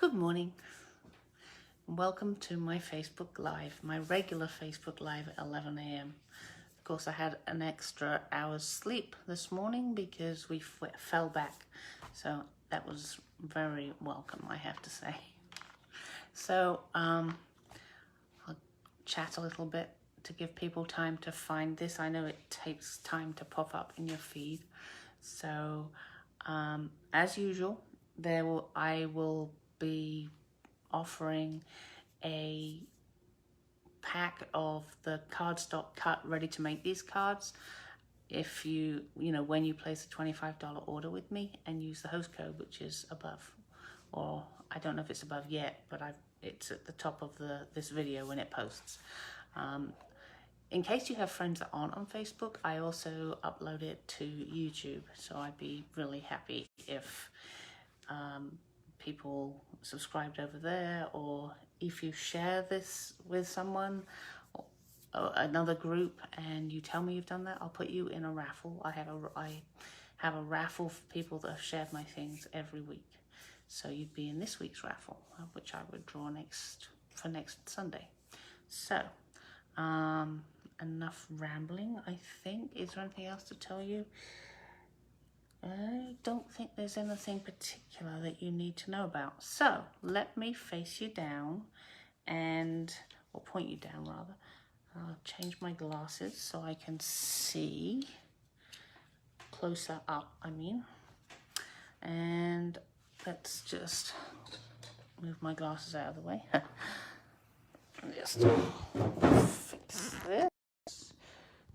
Good morning. Welcome to my Facebook Live, my regular Facebook Live at 11 a.m. Of course, I had an extra hour's sleep this morning because we fell back. So that was very welcome, I have to say. So I'll chat a little bit to give people time to find this. I know it takes time to pop up in your feed. So as usual, I will be offering a pack of the cardstock cut ready to make these cards if when you place a $25 order with me and use the host code, which is above, or I don't know if it's above yet, but it's at the top of this video when it posts. In case you have friends that aren't on Facebook, I also upload it to YouTube, so I'd be really happy if people subscribed over there, or if you share this with someone or another group and you tell me you've done that, I'll put you in a raffle. I have a raffle for people that have shared my things every week, so you'd be in this week's raffle, which I would draw for next Sunday. So enough rambling, I think. Is there anything else to tell you? I don't think there's anything particular that you need to know about. So let me face you down or point you down rather. I'll change my glasses so I can see closer up, and let's just move my glasses out of the way. Just fix this.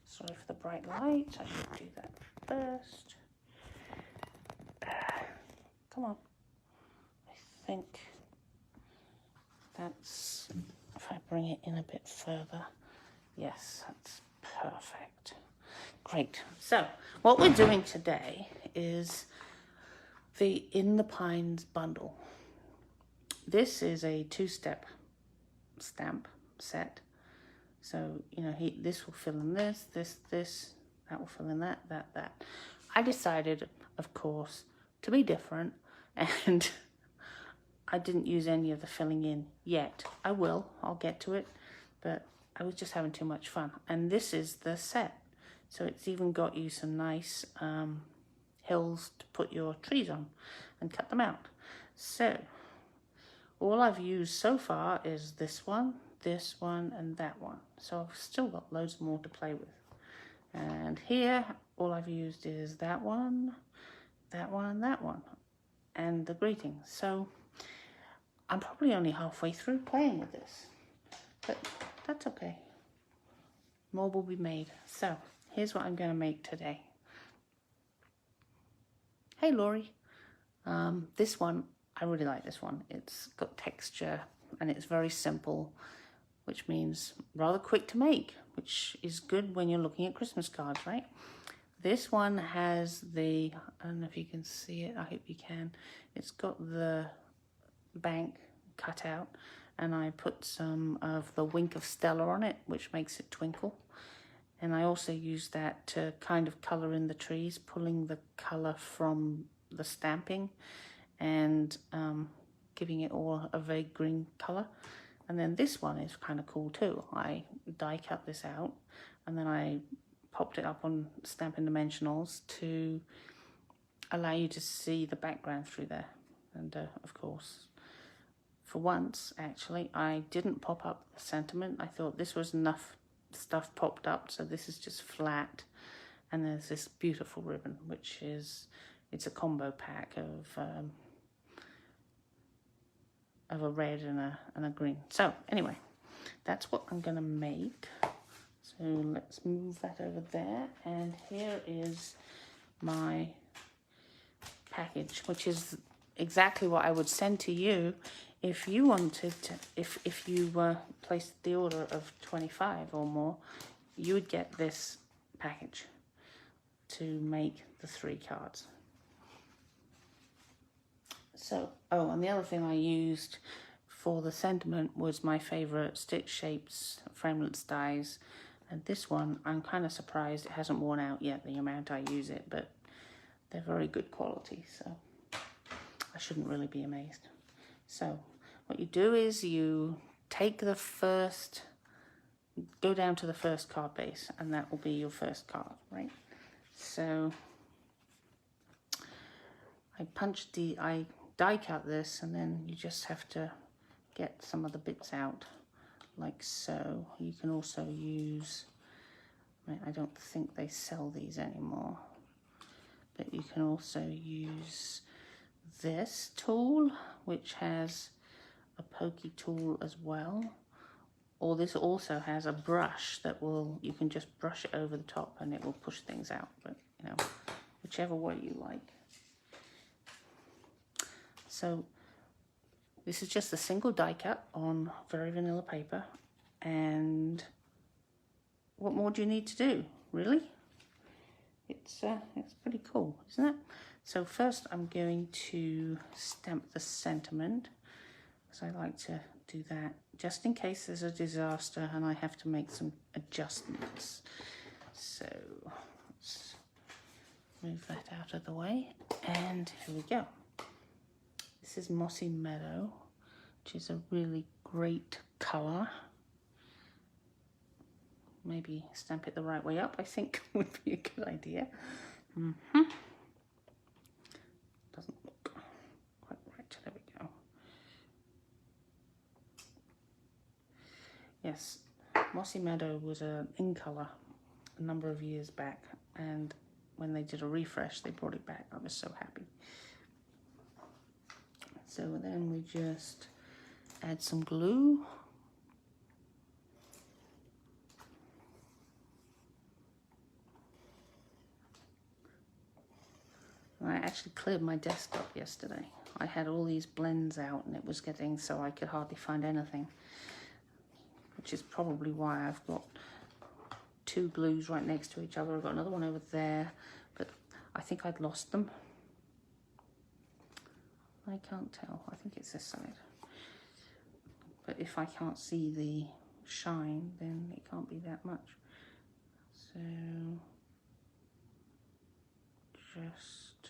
Sorry for the bright light. I should do that first. Come on. I think that's, if I bring it in a bit further, yes, that's perfect. Great. So what we're doing today is the In the Pines bundle. This is a 2-step stamp set. So, this will fill in this, that will fill in that. I decided, of course, to be different, and I didn't use any of the filling in yet. I'll get to it, but I was just having too much fun. And this is the set. So it's even got you some nice hills to put your trees on and cut them out. So all I've used so far is this one, and that one. So I've still got loads more to play with. And here, all I've used is that one, and that one, and the greetings. So I'm probably only halfway through playing with this, but that's okay. More will be made. So here's what I'm going to make today. Hey, Laurie. This one, I really like this one. It's got texture and it's very simple, which means rather quick to make, which is good when you're looking at Christmas cards, right? This one has I don't know if you can see it, I hope you can. It's got the bank cut out, and I put some of the Wink of Stella on it, which makes it twinkle. And I also use that to kind of color in the trees, pulling the color from the stamping and giving it all a vague green color. And then this one is kind of cool too. I die cut this out, and then I popped it up on Stampin' Dimensionals to allow you to see the background through there. And of course, for once, actually, I didn't pop up the sentiment. I thought this was enough stuff popped up, so this is just flat. And there's this beautiful ribbon, it's a combo pack of a red and a green. So anyway, that's what I'm gonna make. So let's move that over there, and here is my package, which is exactly what I would send to you if you wanted to, if you placed the order of 25 or more. You would get this package to make the 3 cards. So, and the other thing I used for the sentiment was my favorite Stitch Shapes framelits dies. And this one, I'm kind of surprised it hasn't worn out yet, the amount I use it, but they're very good quality, so I shouldn't really be amazed. So what you do is you take the first, go down to the first card base, and that will be your first card, right? So I die cut this, and then you just have to get some of the bits out, like so. You can also use, I don't think they sell these anymore, but you can also use this tool, which has a pokey tool as well. Or this also has a brush that you can just brush it over the top and it will push things out, but you know, whichever way you like. So this is just a single die cut on very vanilla paper, and what more do you need to do, really? It's pretty cool, isn't it? So first I'm going to stamp the sentiment, because I like to do that just in case there's a disaster and I have to make some adjustments. So let's move that out of the way, and here we go. This is Mossy Meadow, which is a really great colour. Maybe stamp it the right way up, I think would be a good idea. Doesn't look quite right. There we go. Yes, Mossy Meadow was in colour a number of years back, and when they did a refresh, they brought it back. I was so happy. So then we just add some glue. I actually cleared my desktop yesterday. I had all these blends out and it was getting so I could hardly find anything, which is probably why I've got two glues right next to each other. I've got another one over there, but I think I'd lost them. I can't tell. I think it's this side. But if I can't see the shine, then it can't be that much. So just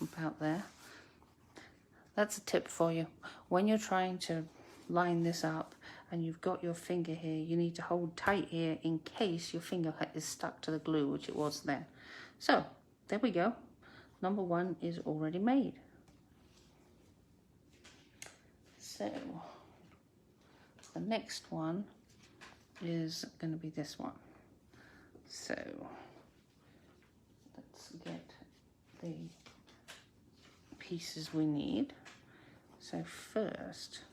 about there. That's a tip for you. When you're trying to line this up and you've got your finger here, you need to hold tight here in case your finger is stuck to the glue, which it was then. So there we go. Number one is already made. So the next one is going to be this one. So let's get the pieces we need. So first,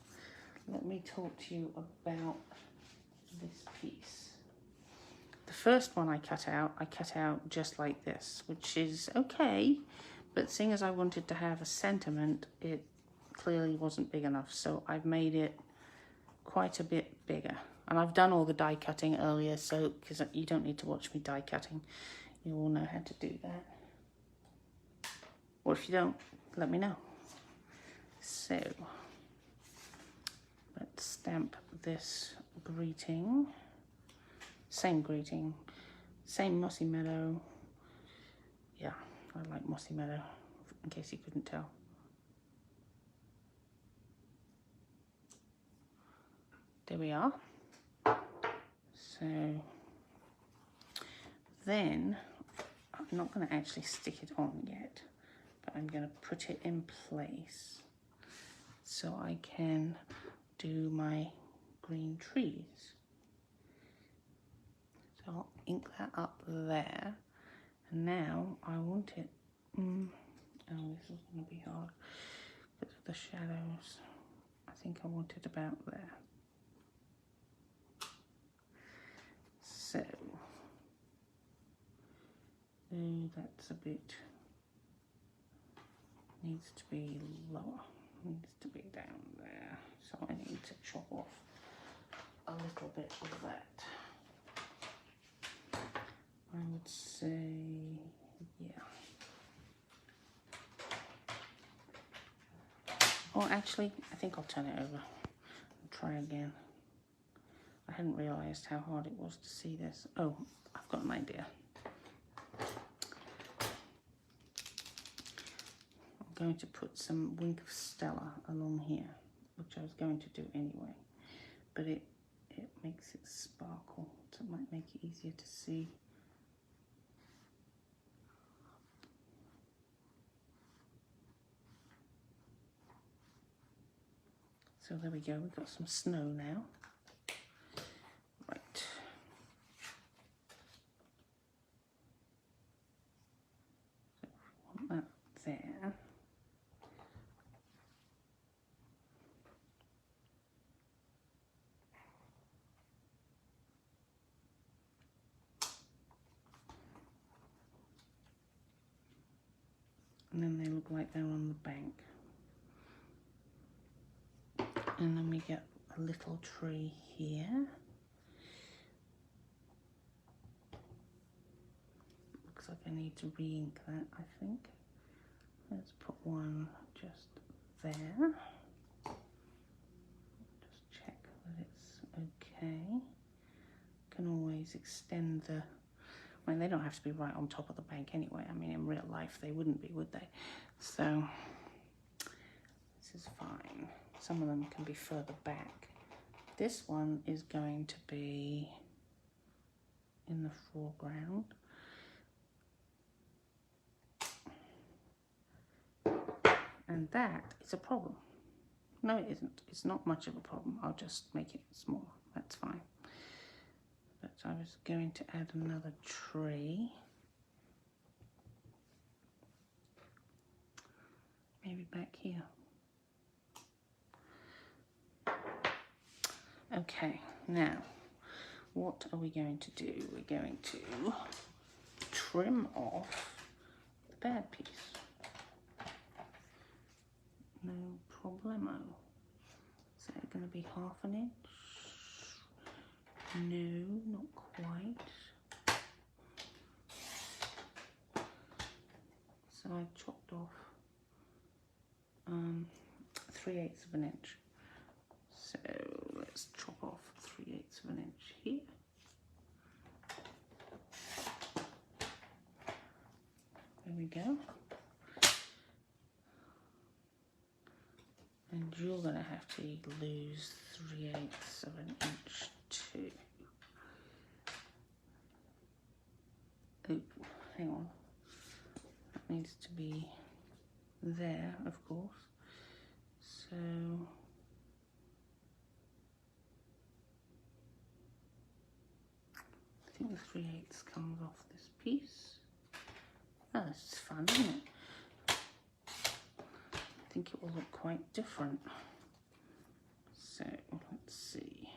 let me talk to you about this piece. The first one I cut out just like this, which is okay, but seeing as I wanted to have a sentiment, it clearly wasn't big enough, so I've made it quite a bit bigger. And I've done all the die cutting earlier, so because you don't need to watch me die cutting, you all know how to do that. Or if you don't, let me know. So let's stamp this greeting. Same greeting, same Mossy Meadow. Yeah, I like Mossy Meadow, in case you couldn't tell. There we are. So then, I'm not going to actually stick it on yet, but I'm going to put it in place so I can do my green trees. So I'll ink that up there, and now I want it, oh, this is going to be hard because of the shadows. I think I want it about there. So, that's a bit, needs to be lower, needs to be down there. So I need to chop off a little bit of that. I would say, yeah. Or actually, I think I'll turn it over and try again. I hadn't realised how hard it was to see this. Oh, I've got an idea. I'm going to put some Wink of Stella along here, which I was going to do anyway, but it makes it sparkle, so it might make it easier to see. So there we go, we've got some snow now. Right. So if we want that there. And then they look like they're on the bank. And then we get a little tree here. Looks like I need to re-ink that, I think. Let's put one just there. Just check that it's okay. Can always extend the, I mean, they don't have to be right on top of the bank anyway. I mean, in real life they wouldn't be, would they? So this is fine. Some of them can be further back. This one is going to be in the foreground. And that is a problem. No, it isn't. It's not much of a problem. I'll just make it small. That's fine. But I was going to add another tree. Maybe back here. Okay, now, what are we going to do? We're going to trim off the bad piece. No problemo. Is that going to be ½ an inch? No, not quite. So I chopped off 3/8 of an inch. So let's chop off 3/8 of an inch here. There we go. And you're going to have to lose 3/8 of an inch too. Oh, hang on. That needs to be there, of course. So I think the 3/8 comes off this piece. Oh, this is fun, isn't it? I think it will look quite different. So let's see.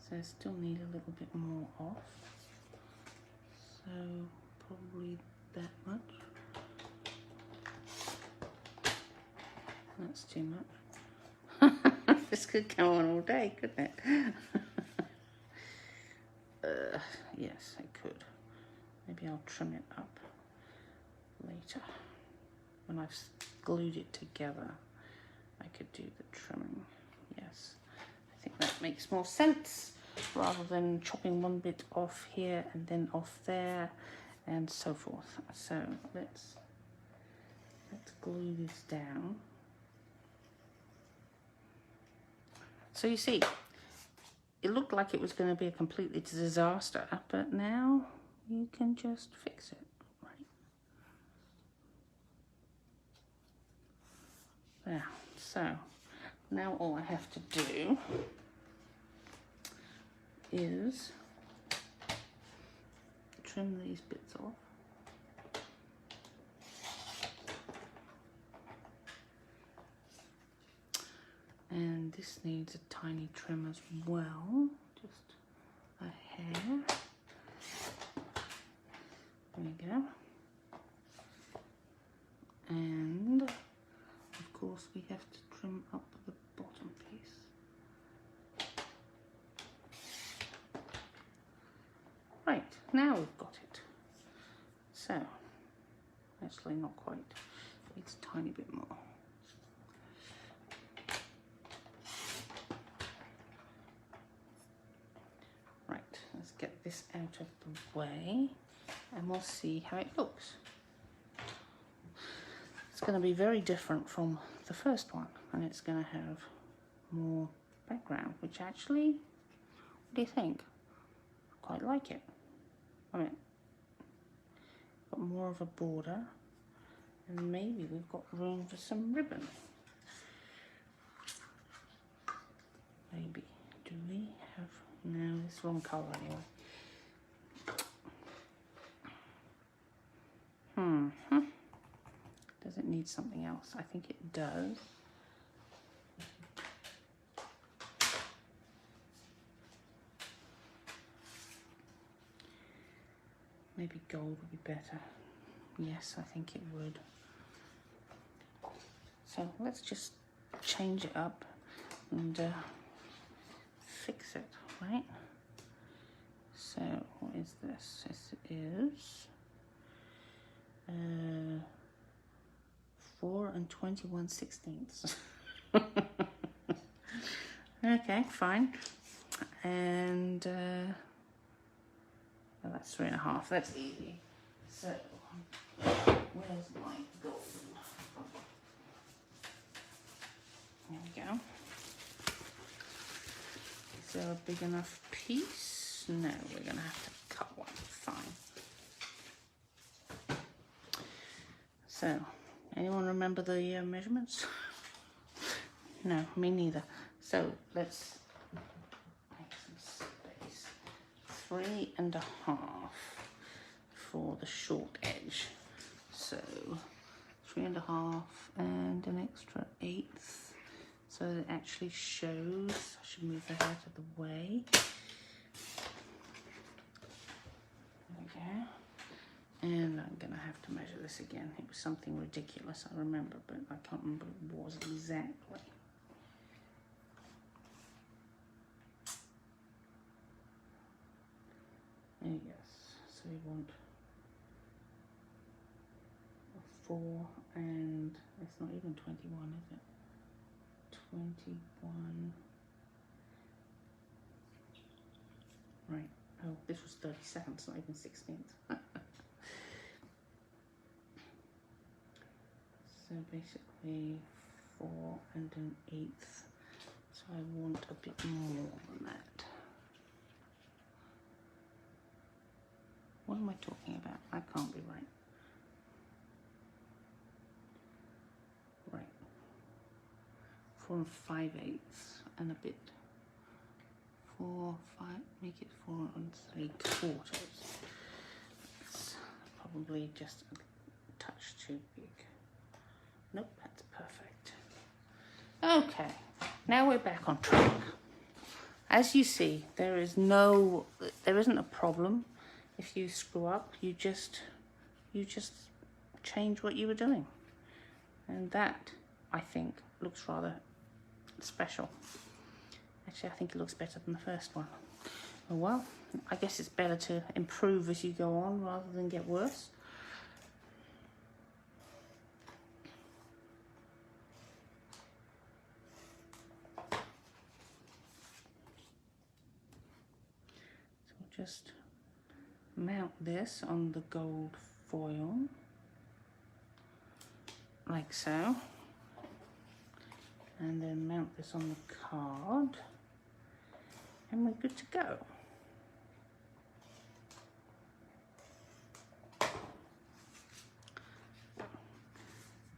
So I still need a little bit more off. So probably that much. That's too much. This could go on all day, couldn't it? Yes, I could. Maybe I'll trim it up later. When I've glued it together, I could do the trimming. Yes, I think that makes more sense, rather than chopping one bit off here and then off there and so forth. So let's glue this down. So you see, it looked like it was going to be a completely disaster, but now you can just fix it, right? There. So now all I have to do is trim these bits off. And this needs a tiny trim as well, just a hair. There we go. And of course we have to trim up the bottom piece. Right, now we've got it. So, actually not quite, it's a tiny bit more. Right, get this out of the way and we'll see how it looks. It's going to be very different from the first one, and it's going to have more background, which actually, what do you think? I quite like it. I mean, got more of a border, and maybe we've got room for some ribbon. Maybe. Do we have? No, it's wrong colour anyway. Does it need something else? I think it does. Maybe gold would be better. Yes, I think it would. So let's just change it up and fix it, right? So what is this? This is 4 21/16. Okay, fine. And well, that's 3.5. That's easy. So where's my gold? There we go. Is there a big enough piece? No, we're going to have to cut one. Fine. So, anyone remember the measurements? No, me neither. So let's make some space. 3.5 for the short edge. So 3.5 and an extra 1/8. So it actually shows. I should move that out of the way. There we go. And I'm going to have to measure this again. It was something ridiculous, I remember, but I can't remember what it was exactly. Yes, so we want a 4, and it's not even 21, is it? 21. Right. Oh, this was 37, not even 16th. So basically 4 1/8. So I want a bit more than that. What am I talking about? I can't be right. Right. 4 5/8 and a bit. 4, 5, make it 4 3/4. It's probably just a touch too big. Nope, that's perfect. Okay, now we're back on track. As you see, there isn't a problem. If you screw up, you just change what you were doing. And that, I think, looks rather special. Actually, I think it looks better than the first one. Oh well, I guess it's better to improve as you go on rather than get worse. So we'll just mount this on the gold foil, like so. And then mount this on the card. And we're good to go.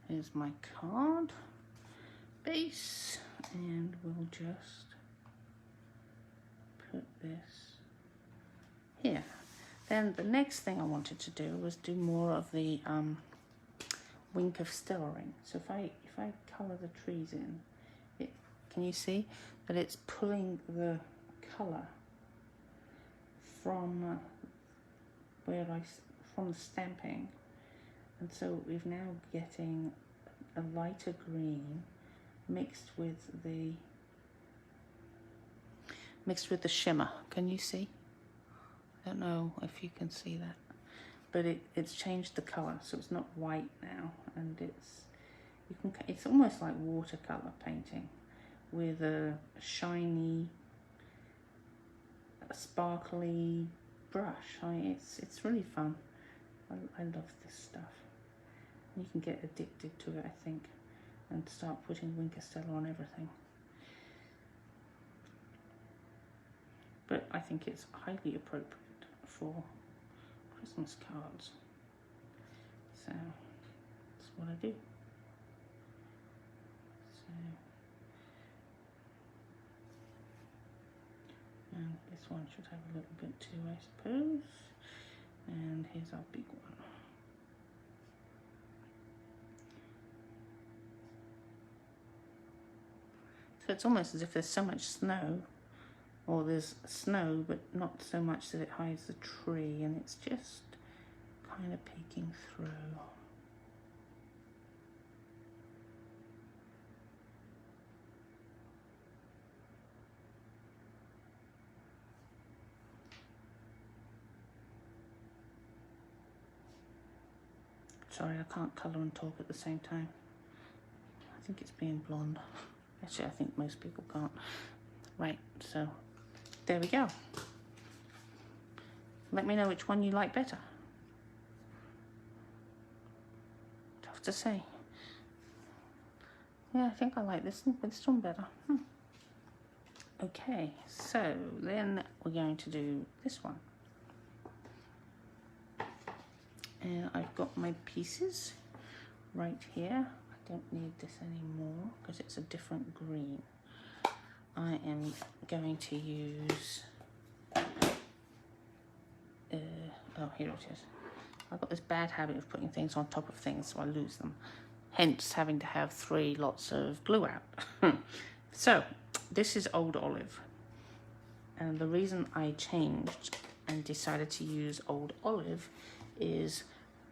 Here's my card base, and we'll just put this here. Then the next thing I wanted to do was do more of the wink of stellaring. So if I colour the trees in, can you see that it's pulling the colour from from the stamping, and so we're now getting a lighter green mixed with the shimmer. Can you see? I don't know if you can see that, but it's changed the colour, so it's not white now, and it's almost like watercolour painting with a shiny sparkly brush. It's really fun. I love this stuff. You can get addicted to it, I think, and start putting Winkestella on everything. But I think it's highly appropriate for Christmas cards. So that's what I do. So, and this one should have a little bit too, I suppose. And here's our big one. So it's almost as if there's so much snow, or there's snow but not so much that it hides the tree, and it's just kind of peeking through. Sorry, I can't colour and talk at the same time. I think it's being blonde. Actually, I think most people can't. Right, so there we go. Let me know which one you like better. Tough to say. Yeah, I think I like this one better. Okay, so then we're going to do this one. And I've got my pieces right here. I don't need this anymore because it's a different green. I am going to use, oh, here it is. I've got this bad habit of putting things on top of things so I lose them. Hence having to have 3 lots of glue out. So this is Old Olive. And the reason I changed and decided to use Old Olive is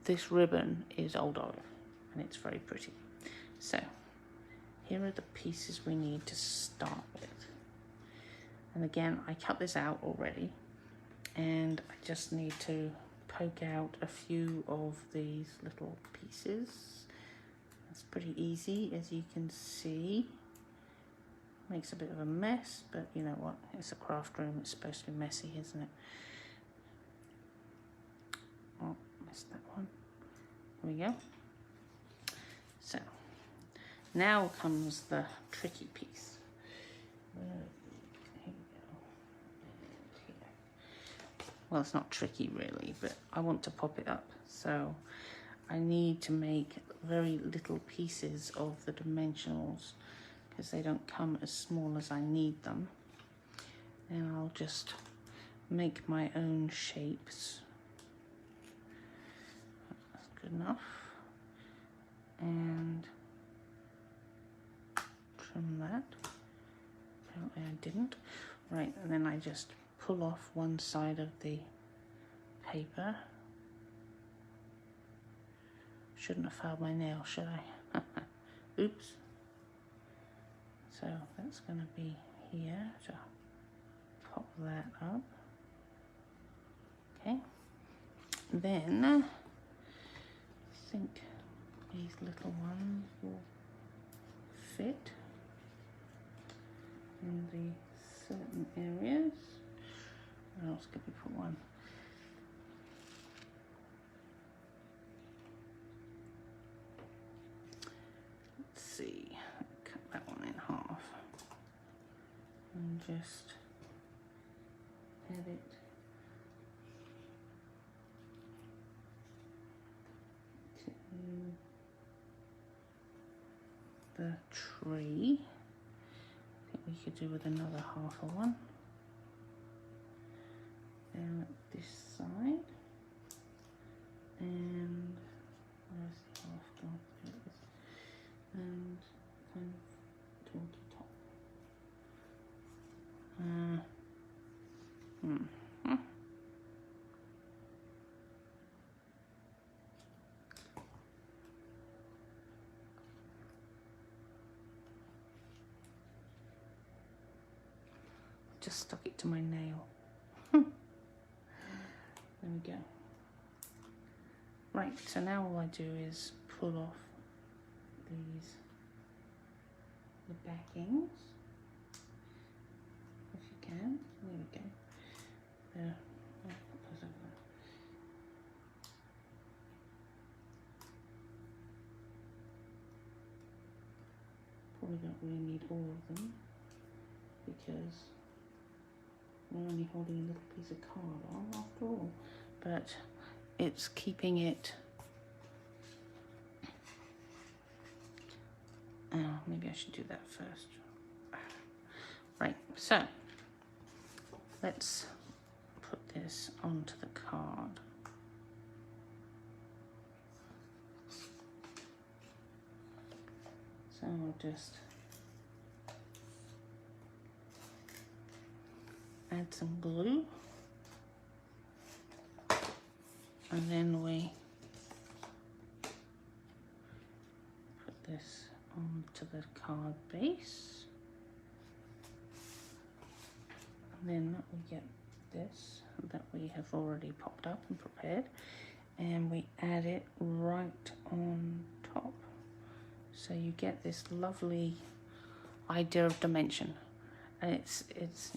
this ribbon is Old Olive and it's very pretty. So here are the pieces we need to start with. And again, I cut this out already and I just need to poke out a few of these little pieces. That's pretty easy, as you can see. Makes a bit of a mess, but you know what? It's a craft room, it's supposed to be messy, isn't it? Oh, missed that one. There we go. So, now comes the tricky piece. Here we go. And here. Well, it's not tricky really, but I want to pop it up. So, I need to make very little pieces of the dimensionals because they don't come as small as I need them. And I'll just make my own shapes. That's good enough. And trim that. Apparently I didn't. Right, and then I just pull off one side of the paper. Shouldn't have filed my nail, should I? Oops. So that's going to be here, so pop that up. Okay. Then I think these little ones will fit in the certain areas. Where else could we put one? Let's see, cut that one in half and just add it to the tree. I think we could do with another half of one. Down at this side. And where's the half gone? There it is. And kind of toward the top. Just stuck it to my nail. There we go. Right, so now all I do is pull off the backings, if you can. There we go. there. Probably don't really need all of them because we're only holding a little piece of card on after all, but it's keeping it. Oh, maybe I should do that first. Right, so let's put this onto the card. So I'll just add some glue, and then we put this onto the card base, and then we get this that we have already popped up and prepared, and we add it right on top, so you get this lovely idea of dimension, and it's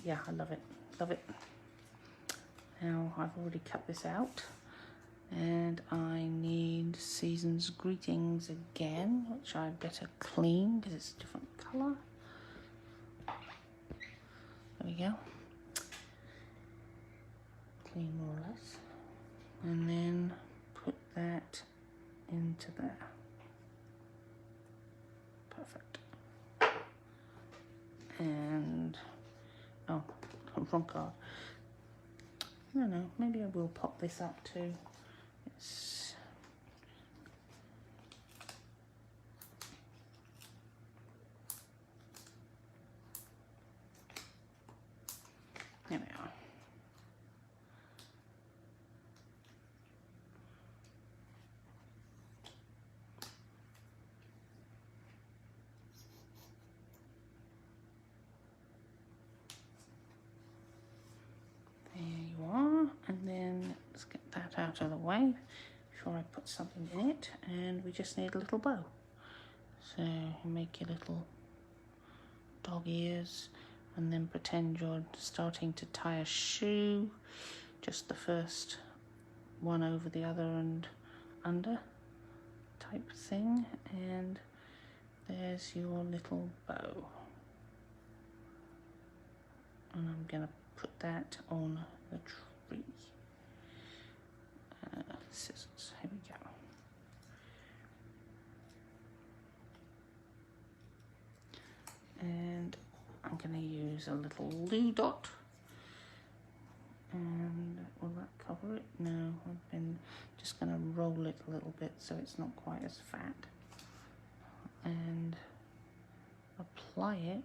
yeah, I love it. Now I've already cut this out, and I need Season's Greetings again, which I better clean because it's a different colour. There we go. Clean more or less, and then put that into there. Perfect. And oh, wrong card. I don't know, maybe I will pop this up too. It's there we are. And then let's get that out of the way before I put something in it, and we just need a little bow. So you make your little dog ears, and then pretend you're starting to tie a shoe, just the first one over the other and under type thing, and there's your little bow. And I'm gonna put that on the tree. Scissors, here we go. And I'm going to use a little glue dot. And will that cover it? No, I've been just going to roll it a little bit so it's not quite as fat. And apply it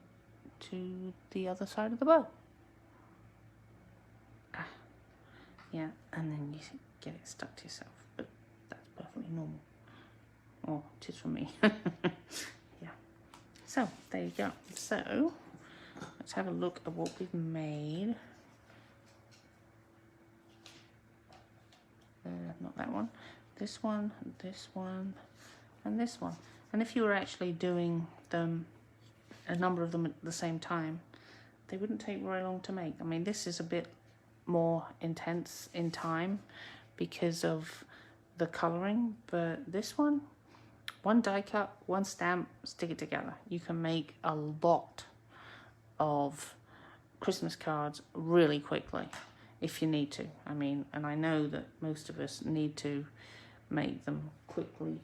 to the other side of the bow. Yeah, and then you get it stuck to yourself, but that's perfectly normal. Oh, it is for me. Yeah. So, there you go. So, let's have a look at what we've made. Not that one. This one, this one, and this one. And if you were actually doing them, a number of them at the same time, they wouldn't take very long to make. I mean, this is a bit more intense in time because of the colouring, but this one die cut, one stamp, stick it together. You can make a lot of Christmas cards really quickly if you need to. I mean, and I know that most of us need to make them quickly,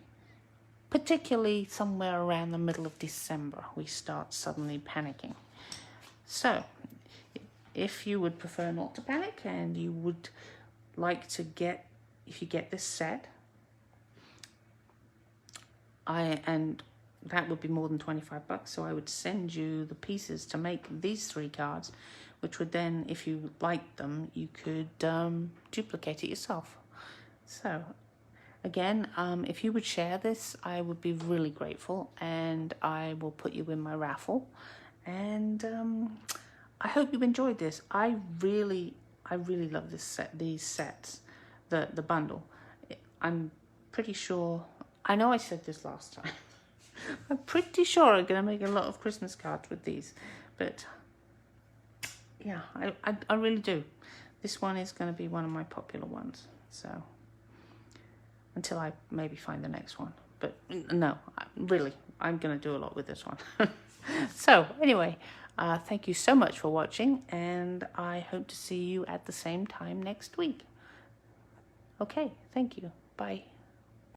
particularly somewhere around the middle of December we start suddenly panicking. So if you would prefer not to panic and you would like to get, if you get this set, and that would be more than 25 bucks, so I would send you the pieces to make these 3 cards, which would then, if you liked them, you could duplicate it yourself. So again, if you would share this, I would be really grateful, and I will put you in my raffle. And I hope you enjoyed this. I really love this set, these sets, the bundle. I'm pretty sure, I know I said this last time, I'm pretty sure I'm going to make a lot of Christmas cards with these, but yeah, I really do. This one is going to be one of my popular ones. So until I maybe find the next one. But no, really, I'm going to do a lot with this one. So anyway, thank you so much for watching, and I hope to see you at the same time next week. Okay, thank you. Bye.